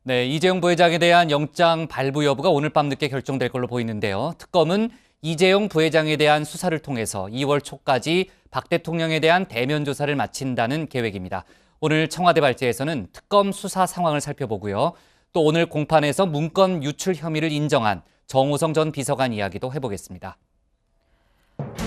네, 이재용 부회장에 대한 영장 발부 여부가 오늘 밤 늦게 결정될 걸로 보이는데요. 특검은 이재용 부회장에 대한 수사를 통해서 2월 초까지 박 대통령에 대한 대면 조사를 마친다는 계획입니다. 오늘 청와대 발제에서는 특검 수사 상황을 살펴보고요. 또 오늘 공판에서 문건 유출 혐의를 인정한 정호성 전 비서관 이야기도 해보겠습니다.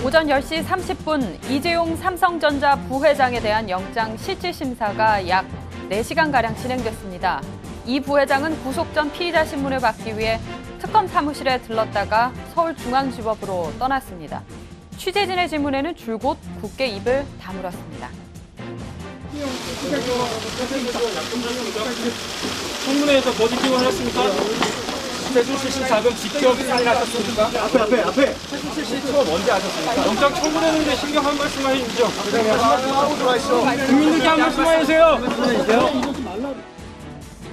오전 10시 30분 이재용 삼성전자 부회장에 대한 영장 실질심사가 약 4시간가량 진행됐습니다. 이 부회장은 구속 전 피의자 신문을 받기 위해 특검 사무실에 들렀다가 서울중앙지법으로 떠났습니다. 취재진의 질문에는 줄곧 굳게 입을 다물었습니다. 청문회에서 모집기원 했습니까? 최순실 씨 자금 직접 사인하셨습니까? 앞에. 최순실 씨 처음 언제 하셨습니까? 영장 청문회는데 신경 한 말씀 하시죠. 하고 들어가시죠. 국민들께 한 말씀 하세요.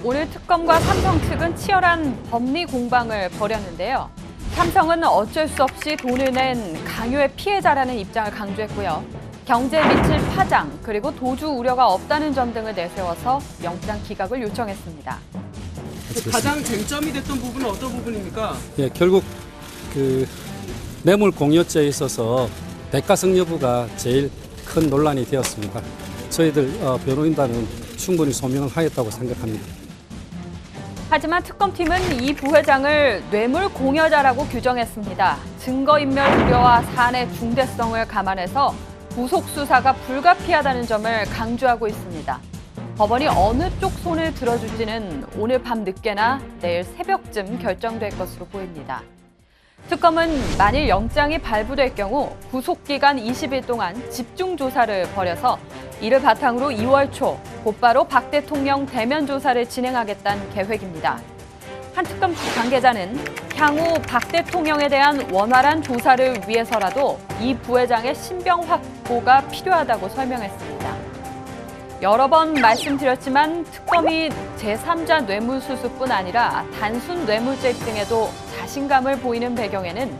오늘 특검과 삼성 측은 치열한 법리 공방을 벌였는데요. 삼성은 어쩔 수 없이 돈을 낸 강요의 피해자라는 입장을 강조했고요. 경제에 미칠 파장 그리고 도주 우려가 없다는 점 등을 내세워서 영장 기각을 요청했습니다. 가장 쟁점이 됐던 부분은 어떤 부분입니까? 예, 결국 뇌물 공여죄에 있어서 대가성 여부가 제일 큰 논란이 되었습니다. 저희들 변호인단은 충분히 소명을 하였다고 생각합니다. 하지만 특검팀은 이 부회장을 뇌물 공여자라고 규정했습니다. 증거인멸 우려와 사안의 중대성을 감안해서 구속 수사가 불가피하다는 점을 강조하고 있습니다. 법원이 어느 쪽 손을 들어줄지는 오늘 밤 늦게나 내일 새벽쯤 결정될 것으로 보입니다. 특검은 만일 영장이 발부될 경우 구속기간 20일 동안 집중 조사를 벌여서 이를 바탕으로 2월 초 곧바로 박 대통령 대면 조사를 진행하겠다는 계획입니다. 한 특검 관계자는 향후 박 대통령에 대한 원활한 조사를 위해서라도 이 부회장의 신병 확보가 필요하다고 설명했습니다. 여러 번 말씀드렸지만 특검이 제3자 뇌물수수뿐 아니라 단순 뇌물죄 등에도 자신감을 보이는 배경에는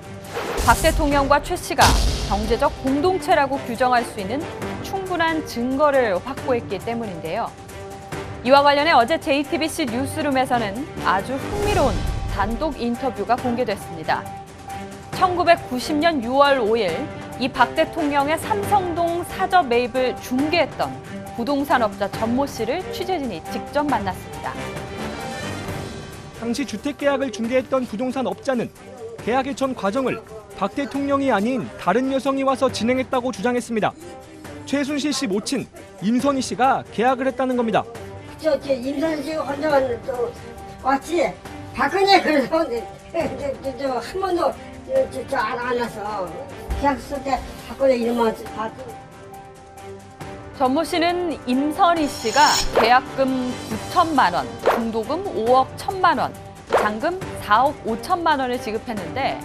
박 대통령과 최 씨가 경제적 공동체라고 규정할 수 있는 충분한 증거를 확보했기 때문인데요. 이와 관련해 어제 JTBC 뉴스룸에서는 아주 흥미로운 단독 인터뷰가 공개됐습니다. 1990년 6월 5일 이 박 대통령의 삼성동 사저 매입을 중개했던 부동산업자 전모 씨를 취재진이 직접 만났습니다. 당시 주택계약을 중개했던 부동산 업자는 계약의 전 과정을 박 대통령이 아닌 다른 여성이 와서 진행했다고 주장했습니다. 최순실 씨 모친 임선희 씨가 계약을 했다는 겁니다. 저 임선희 씨가 혼자 왔지. 박근혜 그래서 한 번도 안 왔어. 계약서 때 박근혜 이름만 봤어. 전모 씨는 임선희 씨가 계약금 9천만 원, 중도금 5억 1천만 원, 잔금 4억 5천만 원을 지급했는데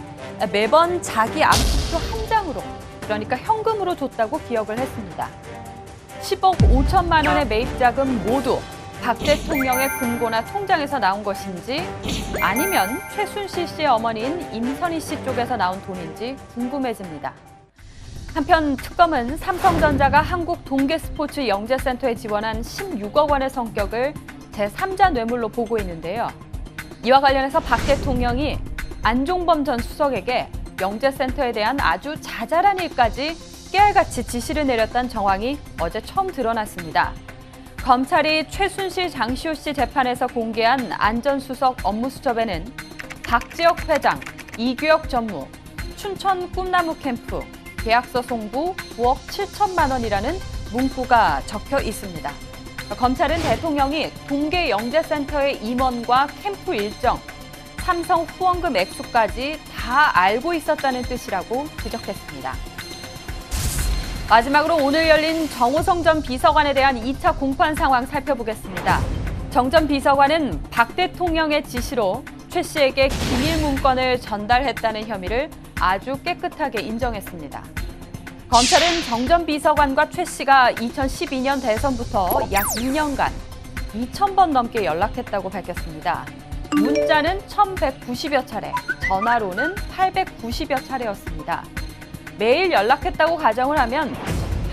매번 자기 압수표 한 장으로, 그러니까 현금으로 줬다고 기억을 했습니다. 10억 5천만 원의 매입자금 모두 박 대통령의 금고나 통장에서 나온 것인지 아니면 최순실 씨의 어머니인 임선희 씨 쪽에서 나온 돈인지 궁금해집니다. 한편 특검은 삼성전자가 한국동계스포츠영재센터에 지원한 16억 원의 성격을 제3자 뇌물로 보고 있는데요. 이와 관련해서 박 대통령이 안종범 전 수석에게 영재센터에 대한 아주 자잘한 일까지 깨알같이 지시를 내렸다는 정황이 어제 처음 드러났습니다. 검찰이 최순실 장시호 씨 재판에서 공개한 안전수석 업무수첩에는 박지혁 회장, 이규혁 전무, 춘천 꿈나무 캠프, 계약서 송부 9억 7천만 원이라는 문구가 적혀 있습니다. 검찰은 대통령이 동계영재센터의 임원과 캠프 일정, 삼성 후원금 액수까지 다 알고 있었다는 뜻이라고 지적했습니다. 마지막으로 오늘 열린 정호성 전 비서관에 대한 2차 공판 상황 살펴보겠습니다. 정 전 비서관은 박 대통령의 지시로 최 씨에게 기밀 문건을 전달했다는 혐의를 아주 깨끗하게 인정했습니다. 검찰은 정 전 비서관과 최 씨가 2012년 대선부터 약 2년간 2,000번 넘게 연락했다고 밝혔습니다. 문자는 1,190여 차례, 전화로는 890여 차례였습니다. 매일 연락했다고 가정을 하면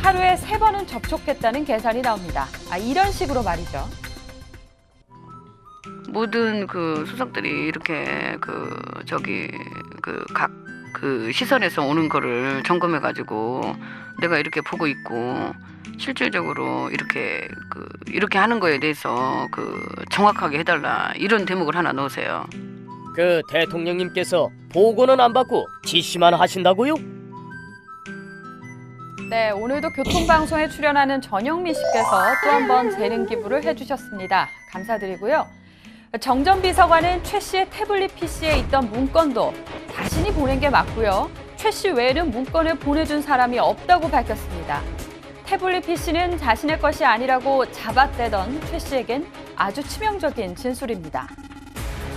하루에 3번은 접촉했다는 계산이 나옵니다. 이런 식으로 말이죠. 모든 그 수석들이 이렇게 각 시선에서 오는 거를 점검해가지고 내가 이렇게 보고 있고 실질적으로 이렇게 하는 거에 대해서 정확하게 해달라 이런 대목을 하나 넣으세요. 그 대통령님께서 보고는 안 받고 지시만 하신다고요? 네, 오늘도 교통방송에 출연하는 전영미 씨께서 또 한 번 재능 기부를 해주셨습니다. 감사드리고요. 정 전 비서관은 최 씨의 태블릿 PC에 있던 문건도 자신이 보낸 게 맞고요. 최 씨 외에는 문건을 보내준 사람이 없다고 밝혔습니다. 태블릿 PC는 자신의 것이 아니라고 잡아떼던 최 씨에겐 아주 치명적인 진술입니다.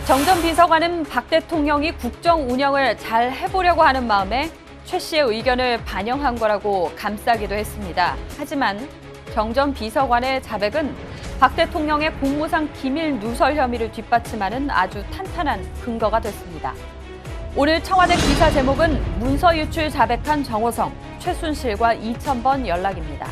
정 전 비서관은 박 대통령이 국정 운영을 잘 해보려고 하는 마음에 최 씨의 의견을 반영한 거라고 감싸기도 했습니다. 하지만 정 전 비서관의 자백은 박 대통령의 공무상 기밀 누설 혐의를 뒷받침하는 아주 탄탄한 근거가 됐습니다. 오늘 청와대 기사 제목은 문서 유출 자백한 정호성, 최순실과 2000번 연락입니다.